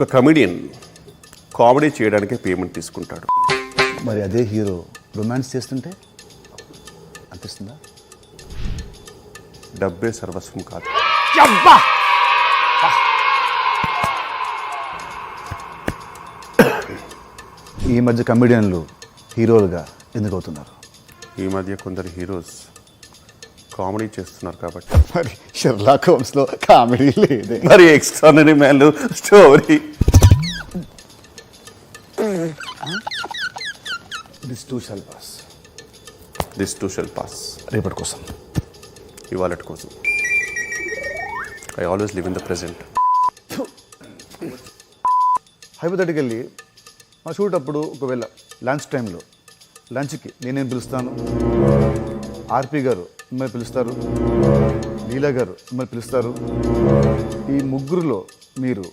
ఒక comedian comedy చేయడానికే payment తీసుకుంటాడు. మరి అదే హీరో రొమాన్స్ చేస్తుంటే అనిపిస్తుందా? డబ్బే సర్వస్వం కాదు. ఈ మధ్య కమెడియన్లు హీరోలుగా ఎందుకు అవుతున్నారు? ఈ మధ్య కొందరు హీరోస్ కామెడీ చేస్తున్నారు కాబట్టి. మరి షెర్లాక్ హోమ్స్లో కామెడీ లేదే. మరి extraordinary man story. This two shall pass. This two shall pass. రేపటి కోసం, ఇవాళ కోసం. I always live in the present. Hypothetically మా షూట్ అప్పుడు ఒకవేళ లంచ్ టైంలో లంచ్కి నేనేం పిలుస్తాను, ఆర్పి గారు మిమ్మల్ని పిలుస్తారు, లీలా గారు మిమ్మల్ని పిలుస్తారు. ఈ ముగ్గురులో మీరు